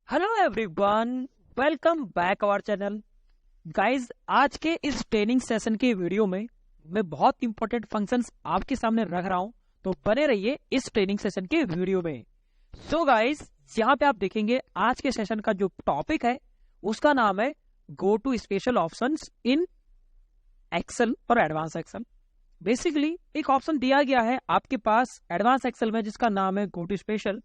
Hello everyone, welcome back our channel. Guys, आज के इस ट्रेनिंग सेशन के वीडियो में मैं बहुत इंपॉर्टेंट फंक्शंस आपके सामने रख रहा हूं, तो बने रहिए इस ट्रेनिंग सेशन के वीडियो में। सो गाइस, यहाँ पे आप देखेंगे आज के सेशन का जो टॉपिक है उसका नाम है go to special options in Excel और एडवांस एक्सेल। बेसिकली एक ऑप्शन दिया गया है आपके पास एडवांस एक्सेल में जिसका नाम है गो टू स्पेशल।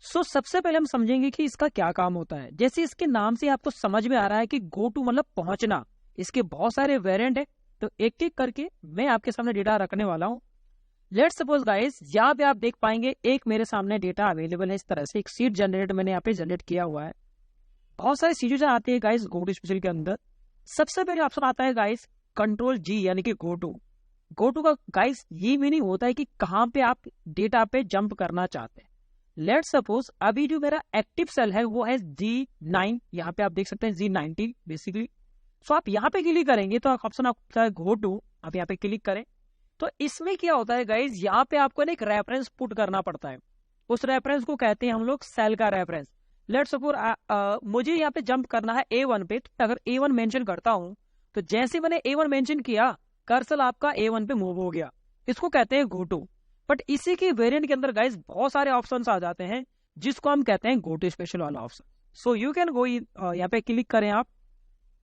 सबसे पहले हम समझेंगे कि इसका क्या काम होता है। जैसे इसके नाम से आपको समझ में आ रहा है कि गो टू मतलब पहुंचना, इसके बहुत सारे वेरिएंट है, तो एक एक करके मैं आपके सामने डेटा रखने वाला हूं। लेट्स सपोज गाइस, यहाँ पे आप देख पाएंगे एक मेरे सामने डेटा अवेलेबल है। इस तरह से एक सीट जनरेट मैंने यहाँ पे जनरेट किया हुआ है। बहुत सारी चीजें आती है गाइस गो टू स्पेशल के अंदर। सबसे पहले ऑप्शन आता है गाइस कंट्रोल जी, यानी कि गो टू। गो टू का गाइस ये मीनिंग होता है कि कहाँ पे आप डेटा पे जंप करना चाहते हैं। लेट्स सपोज अभी जो मेरा एक्टिव सेल है वो है G9, यहाँ पे आप देख सकते हैं G90 बेसिकली। सो आप यहाँ पे क्लिक करेंगे तो ऑप्शन आपका है गो टू। आप यहाँ पे क्लिक करें तो इसमें क्या होता है गाइज, यहाँ पे आपको एक रेफरेंस पुट करना पड़ता है। उस रेफरेंस को कहते हैं हम लोग सेल का रेफरेंस। लेट्स सपोज मुझे यहाँ पे जंप करना है A1 पे, तो अगर A1 मेंशन करता हूँ तो जैसे मैंने A1 मेंशन किया कर्सर आपका A1 पे मूव हो गया। इसको कहते हैं गो टू। बट इसी के वेरिएंट के अंदर गाइस बहुत सारे ऑप्शंस आ जाते हैं जिसको हम कहते हैं गो टू स्पेशल वाला option. So you can go, यहाँ पे क्लिक करें आप,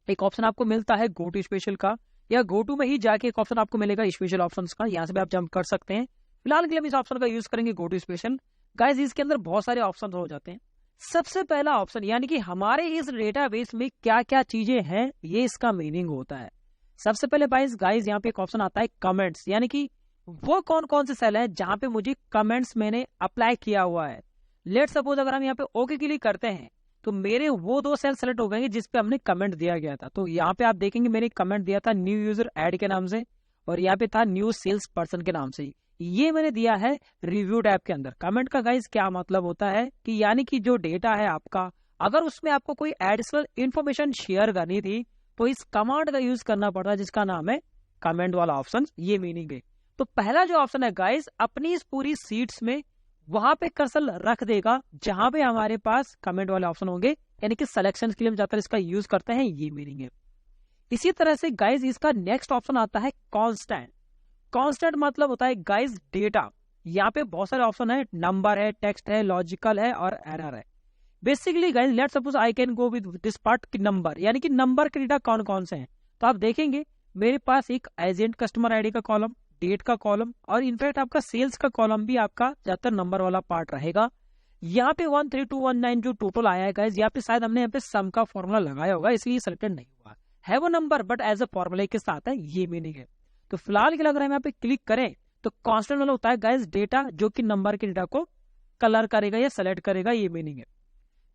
एक ऑप्शन आपको मिलता है गो टू स्पेशल का, या गो टू में ही जाके एक ऑप्शन आपको मिलेगा स्पेशल ऑप्शंस का, यहाँ से भी आप जंप कर सकते हैं। फिलहाल के लिए हम इस ऑप्शन का यूज करेंगे गो टू स्पेशल। गाइस इसके अंदर बहुत सारे ऑप्शन हो जाते हैं। सबसे पहला ऑप्शन यानी कि हमारे इस डेटाबेस में क्या क्या चीजें हैं, ये इसका मीनिंग होता है। सबसे पहले गाइस यहाँ पे एक ऑप्शन आता है कमेंट्स, यानी कि वो कौन कौन से सेल है जहां पे मुझे कमेंट्स मैंने अप्लाई किया हुआ है। लेट सपोज अगर हम यहाँ पे ओके क्लिक करते हैं तो मेरे वो दो सेल सेलेक्ट हो गए जिसपे हमने कमेंट दिया गया था। तो यहाँ पे आप देखेंगे मैंने कमेंट दिया था न्यू यूजर ऐड के नाम से, और यहाँ पे था न्यू सेल्स पर्सन के नाम से। ये मैंने दिया है रिव्यू टैब के अंदर। कमेंट का गाइस क्या मतलब होता है कि यानी कि जो डेटा है आपका, अगर उसमें आपको कोई एडिशनल इन्फॉर्मेशन शेयर करनी थी तो इस कमांड का यूज करना पड़ता है जिसका नाम है कमेंट वाला ऑप्शन। ये मीनिंग है। तो पहला जो ऑप्शन है गाइस, अपनी इस पूरी सीट्स में वहां पे कर्सर रख देगा जहां पे हमारे पास कमेंट वाले ऑप्शन होंगे, यानी कि सिलेक्शन के लिए हम ज्यादातर इसका यूज करते हैं। ये मीनिंग है। इसी तरह से गाइस इसका नेक्स्ट ऑप्शन आता है कांस्टेंट। कांस्टेंट मतलब होता है गाइस डेटा। यहाँ पे बहुत सारे ऑप्शन है, नंबर है, टेक्स्ट है, लॉजिकल है और एरर है। Basically guys let suppose I can go with this part की नंबर, यानी कि नंबर के डेटा कौन कौन से हैं। तो आप देखेंगे मेरे पास एक एजेंट कस्टमर आईडी का कॉलम, डेट का कॉलम, और इनफैक्ट आपका सेल्स का कॉलम भी आपका ज्यादातर नंबर वाला पार्ट रहेगा। यहाँ पे 13219 जो टोटल आया है गाइस, यहाँ पे शायद हमने यहाँ पे सम का फॉर्मूला लगाया होगा इसलिए सिलेक्टेड नहीं हुआ है वो number, but as a formula के साथ है। ये मीनिंग है। तो फिलहाल के लग रहा है यहाँ पे क्लिक करें तो कांस्टेंट वाला होता है गाइस डेटा जो कि नंबर के डेटा को कलर करेगा या सेलेक्ट करेगा। ये मीनिंग है।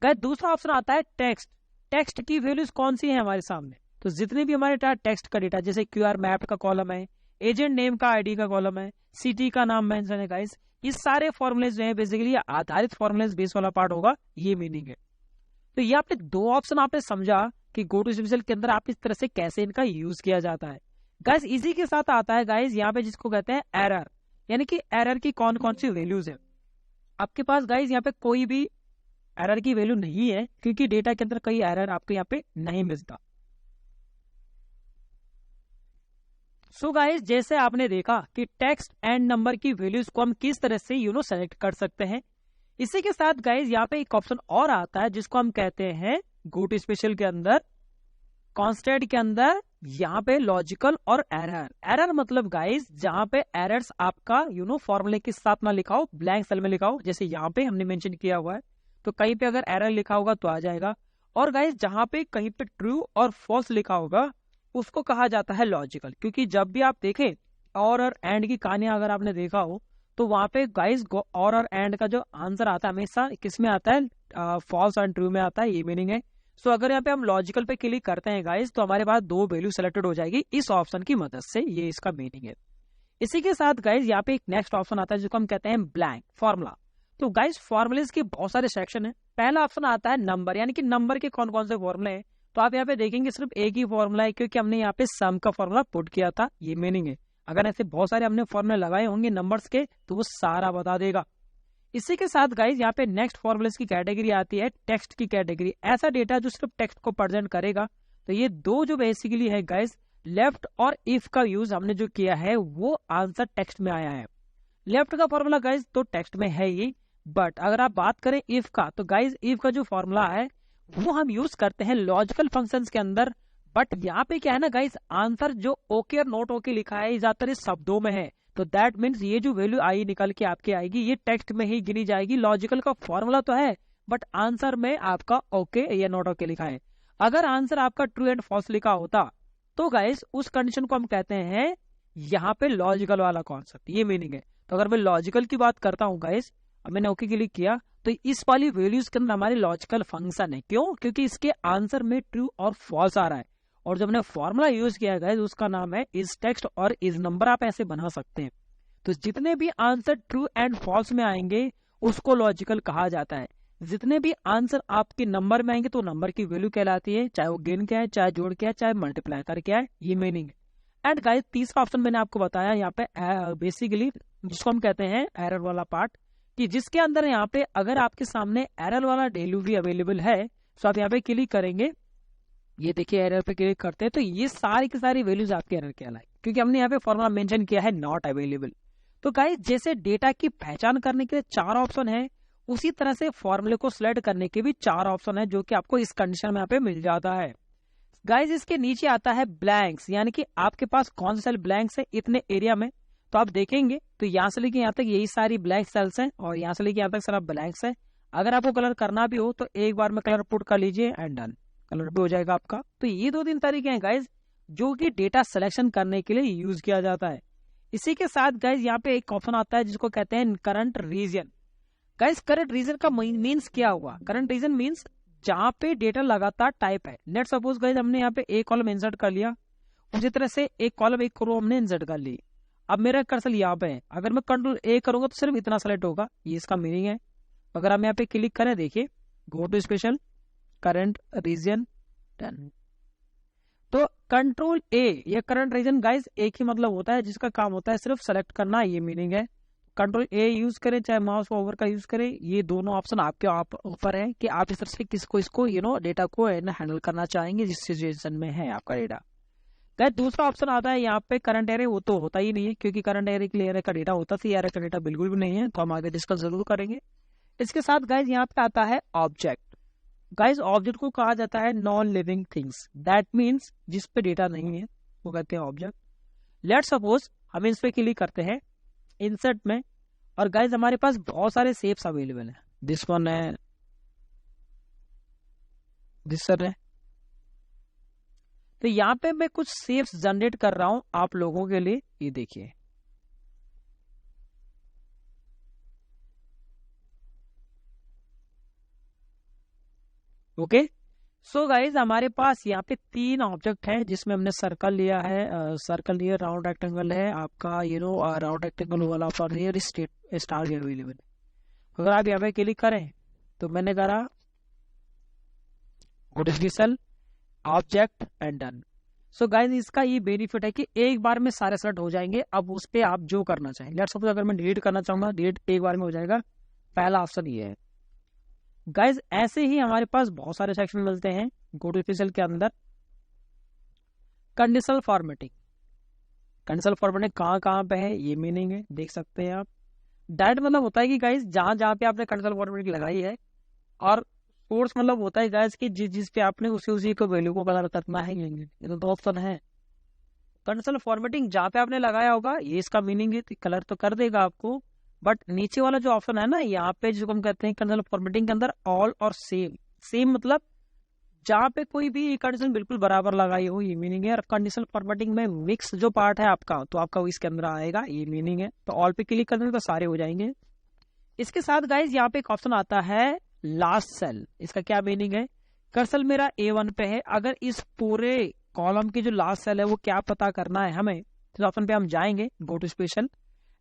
गाइस दूसरा ऑप्शन आता है टेक्स्ट। टेक्स्ट की वैल्यूज कौन सी है हमारे सामने, तो जितने भी हमारे टेक्स्ट का डेटा, जैसे QR मैप का कॉलम है, एजेंट नेम का आईडी का कॉलम है, सिटी का नाम मेंशन है गाइस, ये सारे फॉर्मुलेज जो है बेसिकली आधारित फॉर्मुलेज बेस वाला पार्ट होगा। ये मीनिंग है। तो ये आपने दो ऑप्शन आपने समझा कि गो टू स्पेशल के अंदर आप इस तरह से कैसे इनका यूज किया जाता है। गाइस इसी के साथ आता है गाइस यहाँ पे जिसको कहते हैं एरर, यानी कि एरर की कौन कौन सी वैल्यूज है। आपके पास गाइस यहाँ पे कोई भी एरर की वैल्यू नहीं है क्योंकि डेटा के अंदर कई एरर आपको यहाँ पे नहीं मिलता। सो गाइस जैसे आपने देखा कि टेक्स्ट एंड नंबर की वैल्यूज को हम किस तरह से सेलेक्ट कर सकते हैं। इसी के साथ गाइस यहाँ पे एक ऑप्शन और आता है जिसको हम कहते हैं गो टू स्पेशल के अंदर कांस्टेंट के अंदर यहाँ पे लॉजिकल और एरर। एरर मतलब गाइस जहाँ पे एरर्स आपका फॉर्मूले के साथ ना लिखा हो, ब्लैंक सेल में लिखा हो, जैसे यहाँ पे हमने मेंशन किया हुआ है। तो कहीं पे अगर एरर लिखा होगा तो आ जाएगा। और गाइस जहाँ पे कहीं पे ट्रू और फॉल्स लिखा होगा उसको कहा जाता है लॉजिकल। क्योंकि जब भी आप देखें और एंड की कहानियां अगर आपने देखा हो तो वहां पे गाइस और एंड का जो आंसर आता है हमेशा किस में आता है, फॉल्स एंड ट्रू में आता है। ये मीनिंग है। सो अगर यहाँ पे हम लॉजिकल पे क्लिक करते हैं गाइस तो हमारे पास दो वैल्यू सेलेक्टेड हो जाएगी इस ऑप्शन की मदद से। ये इसका मीनिंग है। इसी के साथ गाइस यहाँ पे एक नेक्स्ट ऑप्शन आता है जिसको हम कहते हैं ब्लैंक फॉर्मूला। तो गाइस फॉर्मुलेज के बहुत सारे सेक्शन है। पहला ऑप्शन आता है नंबर, यानी कि नंबर के कौन कौन से फॉर्मुले हैं। तो आप यहाँ पे देखेंगे सिर्फ एक ही फॉर्मूला है क्योंकि हमने यहाँ पे सम का फॉर्मूला पुट किया था। ये मीनिंग है। अगर ऐसे बहुत सारे हमने फॉर्मूले लगाए होंगे नंबर्स के तो वो सारा बता देगा। इसी के साथ गाइज यहाँ पे नेक्स्ट फॉर्मूलेस की कैटेगरी आती है टेक्स्ट की कैटेगरी, ऐसा डेटा जो सिर्फ टेक्स्ट को प्रेजेंट करेगा। तो ये दो जो बेसिकली है गाइज, लेफ्ट और इफ का यूज हमने जो किया है वो आंसर टेक्स्ट में आया है। लेफ्ट का फॉर्मूला गाइज तो टेक्स्ट में है ही, बट अगर आप बात करें इफ का, तो गाइज इफ का जो फॉर्मूला है वो हम यूज करते हैं लॉजिकल फंक्शंस के अंदर। बट यहाँ पे क्या है ना गाइज, आंसर जो ओके और नॉट ओके लिखा है ज्यादातर इस शब्दों में है, तो दैट मीन्स ये जो वैल्यू आई निकल के आपके आएगी ये टेक्स्ट में ही गिनी जाएगी। लॉजिकल का फॉर्मूला तो है बट आंसर में आपका ओके या नॉट ओके लिखा है। अगर आंसर आपका ट्रू एंड फॉल्स लिखा होता तो गाइस उस कंडीशन को हम कहते हैं यहाँ पे लॉजिकल वाला कॉन्सेप्ट, ये मीनिंग है। तो अगर मैं लॉजिकल की बात करता हूँ गाइस, अब मैंने ओके क्लिक किया तो इस वाली वैल्यूज के अंदर हमारी लॉजिकल फंक्शन है। क्यों? क्योंकि इसके आंसर में ट्रू और फॉल्स आ रहा है, और जो हमने फॉर्मूला यूज किया है गाइस उसका नाम है इज टेक्स्ट और इज नंबर, आप ऐसे बना सकते हैं। तो जितने भी आंसर ट्रू एंड फॉल्स में आएंगे उसको लॉजिकल कहा जाता है। जितने भी आंसर आपके नंबर में आएंगे तो नंबर की वैल्यू कहलाती है, चाहे वो गिन के है, चाहे जोड़ के है, चाहे मल्टीप्लाई करके है, ये मीनिंग है। एंड गाइस तीसरा ऑप्शन मैंने आपको बताया यहाँ पे बेसिकली जिसको हम कहते हैं एरर वाला पार्ट, कि जिसके अंदर यहाँ पे अगर आपके सामने एरर वाला वैल्यू भी अवेलेबल है तो आप यहाँ पे क्लिक करेंगे, ये देखिए एरर पे क्लिक करते हैं तो ये सारी की सारी वैल्यूज आपके एरर कहलाए, क्योंकि हमने यहाँ पे फॉर्मूला मेंशन किया है नॉट अवेलेबल। तो गाइस जैसे डेटा की पहचान करने के लिए 4 ऑप्शन है, उसी तरह से फॉर्मूले को सिलेक्ट करने के भी 4 ऑप्शन है जो कि आपको इस कंडीशन में यहाँ पे मिल जाता है। गाइस इसके नीचे आता है ब्लैंक्स, यानी कि आपके पास कौन सा सेल ब्लैंक्स है इतने एरिया में। तो आप देखेंगे तो यहाँ से लेके यहाँ तक यही सारी ब्लैंक सेल्स हैं और यहाँ से लेके यहाँ तक सारा ब्लैंक्स है। अगर आपको कलर करना भी हो तो एक बार में कलर पुट कर लीजिए एंड डन, कलर भी हो जाएगा आपका। तो ये 2-3 तरीके हैं गाइज जो कि डेटा सिलेक्शन करने के लिए यूज किया जाता है। इसी के साथ गाइज यहाँ पे एक ऑप्शन आता है जिसको कहते हैं current region. Guys current region का मीन्स क्या हुआ? करंट रीजन मीन्स जहाँ पे डेटा लगातार टाइप है। लेट सपोज गाइज हमने यहाँ पे एक कॉलम इंसर्ट कर लिया, उसी तरह से एक कॉलम एक रो हमने इंसर्ट कर ली। अब मेरा कर्सर यहाँ पे है, अगर मैं कंट्रोल ए करूंगा तो सिर्फ इतना सेलेक्ट होगा, ये इसका मीनिंग है। अगर हम यहाँ पे क्लिक करें, देखिए go to special current region done. तो कंट्रोल ए या करंट रीजन गाइज एक ही मतलब होता है, जिसका काम होता है सिर्फ सेलेक्ट करना, ये मीनिंग है। कंट्रोल ए यूज करें चाहे माउस ओवर का यूज करें, ये दोनों ऑप्शन आपके ऊपर है कि आप इस तरह से किसको इसको डेटा को हैंडल करना चाहेंगे जिस सिचुएशन में है आपका डेटा। गाइस दूसरा ऑप्शन आता है यहाँ पे करंट एरे, वो तो होता ही नहीं है क्योंकि करंट एरे के लिए एरे का डेटा होता थी, एरे का डेटा बिल्कुल भी नहीं है, तो हम आगे डिस्कस जरूर करेंगे। इसके साथ गाइज यहाँ पे आता है ऑब्जेक्ट। गाइज ऑब्जेक्ट को कहा जाता है non living things, that means जिस पे डेटा नहीं है वो कहते हैं ऑब्जेक्ट। लेट सपोज हम इस पे क्लिक करते हैं इंसर्ट में, और गाइज हमारे पास बहुत सारे शेप्स अवेलेबल है, दिस वन है, दिस सर है। तो यहाँ पे मैं कुछ शेप्स जनरेट कर रहा हूं आप लोगों के लिए, ये देखिए। ओके सो गाइज हमारे पास यहाँ पे 3 ऑब्जेक्ट है जिसमें हमने सर्कल लिया है, सर्कल लिया, राउंड रेक्टेंगल है आपका, राउंड रेक्टेंगल वाला ऑप्शन है, स्टार भी अवेलेबल है। अगर आप यहाँ पे क्लिक करें तो मैंने करा cell object and done. So guys इसका ये बेनिफिट है कि एक बार में सारे सेलेक्ट हो जाएंगे। अब उस पे आप जो करना चाहें, लेट्स सपोज अगर मैं डिलीट करना चाहूंगा, डिलीट एक बार में हो जाएगा, पहला ऑप्शन ये है। गाइज ऐसे ही हमारे पास बहुत सारे सेक्शन मिलते हैं गो टू स्पेशल के अंदर। कंडीशनल फॉर्मेटिंग, कंडीशनल फॉर्मेटिंग कहाँ पे है ये मीनिंग है, देख सकते हैं आप। डायरेक्ट मतलब होता है कि गाइज जहां पे आपने कंडीशनल फॉर्मेटिंग लगाई है, और सोर्स मतलब होता है गाइज कि जिस पे आपने उसी को वैल्यू को कलर करना है, ये तो 2 ऑप्शन है। कंडीशनल फॉर्मेटिंग जहाँ पे आपने लगाया होगा ये इसका मीनिंग है, कलर तो कर देगा आपको, बट नीचे वाला जो ऑप्शन है ना यहाँ पे जिसको हम कहते हैं कंडीशनल फॉर्मेटिंग के अंदर ऑल और सेम, सेम मतलब जहाँ पे कोई भी कंडीशन बिल्कुल बराबर लगाई हो, ये मीनिंग है। और कंडीशनल फॉर्मेटिंग में मिक्स जो पार्ट है आपका तो आपका इसके अंदर आएगा, ये मीनिंग है। तो ऑल पे क्लिक करने तो सारे हो जाएंगे। इसके साथ गाइज यहाँ पे एक ऑप्शन आता है लास्ट सेल, इसका क्या मीनिंग है? कर्सर मेरा A1 पे है, अगर इस पूरे कॉलम की जो लास्ट सेल है वो क्या पता करना है हमें, तो ऑप्शन पे हम जाएंगे go to special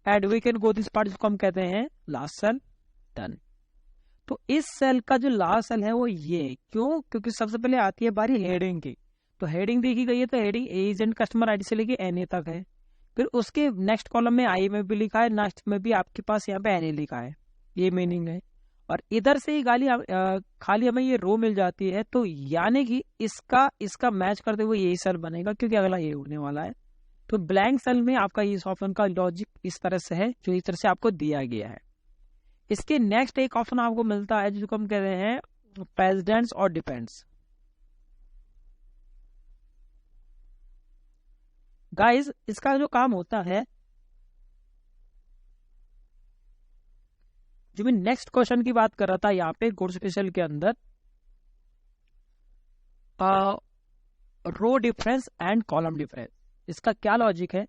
and we can go this part, जिसको हम कहते हैं लास्ट सेल डन। तो इस सेल का जो लास्ट सेल है वो ये, क्यों? क्योंकि सबसे पहले आती है बारी हेडिंग की। तो हेडिंग देखी गई है तो हेडिंग एजेंट कस्टमर आईडी से लेके एनए तक है। फिर उसके नेक्स्ट कॉलम में आई में भी लिखा है, नेक्स्ट में भी आपके पास यहाँ पे एनए लिखा है, ये मीनिंग है। और इधर से ही खाली हमें ये रो मिल जाती है, तो यानी कि इसका मैच करते हुए यही सेल बनेगा, क्योंकि अगला ये उड़ने वाला है। तो ब्लैंक सेल में आपका इस ऑप्शन का लॉजिक इस तरह से है, जो इस तरह से आपको दिया गया है। इसके नेक्स्ट एक ऑप्शन आपको मिलता है जिसको हम कह रहे हैं प्रेसिडेंट्स और डिपेंड्स। गाइस इसका जो काम होता है, जो मैं नेक्स्ट क्वेश्चन की बात कर रहा था यहाँ पे गोड स्पेशल के अंदर, रो डिफरेंस एंड कॉलम डिफरेंस। इसका क्या लॉजिक है?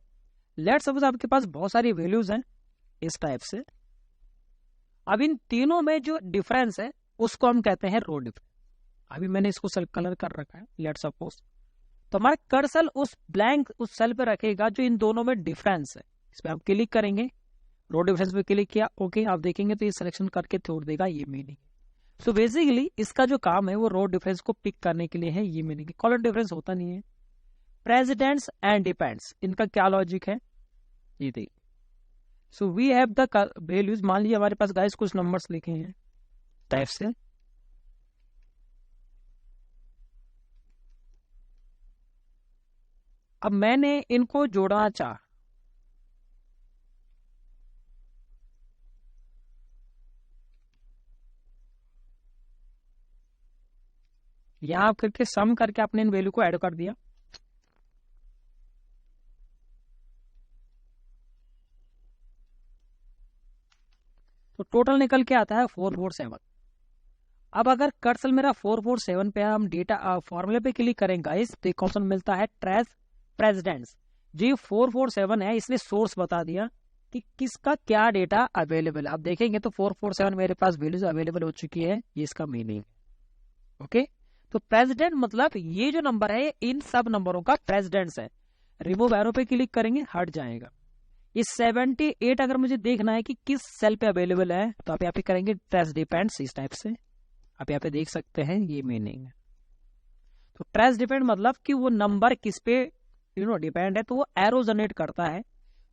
लेट्स सपोज आपके पास बहुत सारी वैल्यूज हैं इस टाइप से। अब इन तीनों में जो डिफरेंस है उसको हम कहते हैं रो डिफरेंस। अभी मैंने इसको कलर कर रखा है, लेट्स सपोज। तो हमारा कर्सर उस सेल पे रखेगा जो इन दोनों में डिफरेंस है। इस पे आप क्लिक करेंगे, रो डिफरेंस पे क्लिक किया, ओके आप देखेंगे तो ये सिलेक्शन करके छोड़ देगा, ये मीनिंग। सो बेसिकली इसका जो काम है वो रो डिफरेंस को पिक करने के लिए है, ये मीनिंग। कॉलम डिफरेंस होता नहीं है। प्रेसिडेंट्स एंड डिपेंड्स, इनका क्या लॉजिक है ये देखिए। So we have the values, मान लीजिए हमारे पास गाइस कुछ नंबर्स लिखे हैं टाइप से। अब मैंने इनको जोड़ना चाहा, यहां करके सम करके आपने इन वैल्यू को ऐड कर दिया। तो टोटल निकल के आता है 447। अब अगर कर्सर मेरा 447 पे हम डेटा फॉर्मूले पे क्लिक करें गाइस, तो एक ऑप्शन मिलता है ट्रेस प्रेसिडेंट्स। जो 447 है इसने सोर्स बता दिया कि किसका क्या डेटा अवेलेबल है। आप देखेंगे तो 447 मेरे पास वैल्यूज अवेलेबल हो चुकी है, ये इसका मीनिंग। ओके, तो प्रेसिडेंट मतलब ये जो नंबर है इन सब नंबरों का प्रेसिडेंट्स है। रिमूव एरो पे क्लिक करेंगे, हट जाएगा। ये 78 अगर मुझे देखना है कि किस सेल पे अवेलेबल है, तो आप यहाँ पे करेंगे ट्रेस डिपेंड्स, इस टाइप से आप यहाँ पे देख सकते हैं, ये मीनिंग है। तो ट्रेस डिपेंड मतलब कि वो नंबर किस पे डिपेंड है, तो वो एरो जनरेट करता है।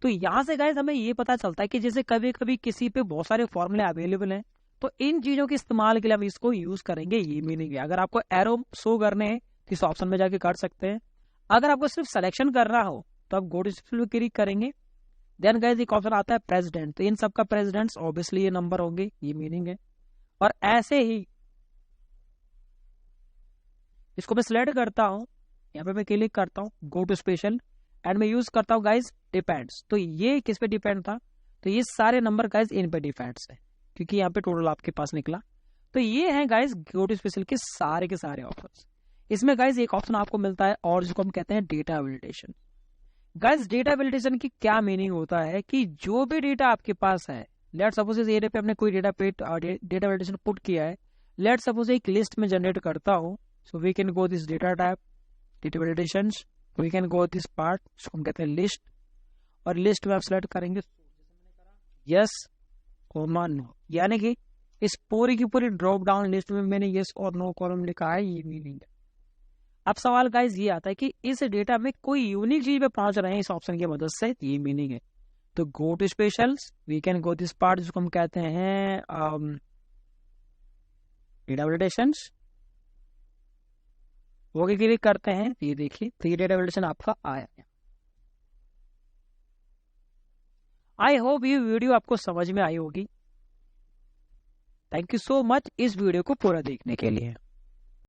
तो यहां से गाइस हमें ये पता चलता है कि जैसे कभी कभी किसी पे बहुत सारे फॉर्मूले अवेलेबल हैं, तो इन चीजों के इस्तेमाल के लिए हम इसको यूज करेंगे, ये मीनिंग है। अगर आपको एरो शो करने हैं तो इस ऑप्शन में जाके कर सकते हैं। अगर आपको सिर्फ सिलेक्शन करना हो तो आप गो टू स्पेशल पे क्लिक करेंगे, देन गाइस एक ऑप्शन आता है प्रेसिडेंट। तो इन सबका प्रेसिडेंट्स ऑब्वियसली ये नंबर होंगे, ये मीनिंग है। और ऐसे ही इसको मैं सिलेक्ट करता हूँ, यहाँ पे मैं क्लिक करता हूँ गो टू स्पेशल, एंड मैं यूज करता हूँ गाइस डिपेंड्स। तो ये किस पे डिपेंड था? तो ये सारे नंबर गाइस इन पे डिपेंड्स है, क्योंकि यहाँ पे टोटल आपके पास निकला। तो ये है गाइस गो टू स्पेशल के सारे ऑप्शंस। इसमें गाइस एक ऑप्शन आपको मिलता है और जिसको हम कहते हैं data validation. Guys data validation की क्या मीनिंग होता है कि जो भी डेटा आपके पास है, लेट सपोज इस एरिया पे हमने कोई डेटा वैलिडेशन पुट किया है, लेट सपोज एक लिस्ट में जनरेट करता हूँ। So we can go this data type, data validation, we can go this part, जिसको हम कहते हैं लिस्ट। और लिस्ट में आप सेलेक्ट करेंगे यस कॉमा नो, यानी कि इस पूरी की पूरी ड्रॉप डाउन लिस्ट में मैंने यस और नो कॉलम लिखा है, ये मीनिंग है। अब सवाल गाइस ये आता है कि इस डेटा में कोई यूनिक चीज पे पहुंच रहे हैं इस ऑप्शन की मदद से, ये मीनिंग है। तो go to specials, we can go this part, जिसको हम कहते हैं डेटा वैलिडेशंस, वो क्लिक करते हैं, ये देखिए तो ये डेटा वैलिडेशन आपका आया। आई होप ये वीडियो आपको समझ में आई होगी। थैंक यू सो मच इस वीडियो को पूरा देखने के लिए।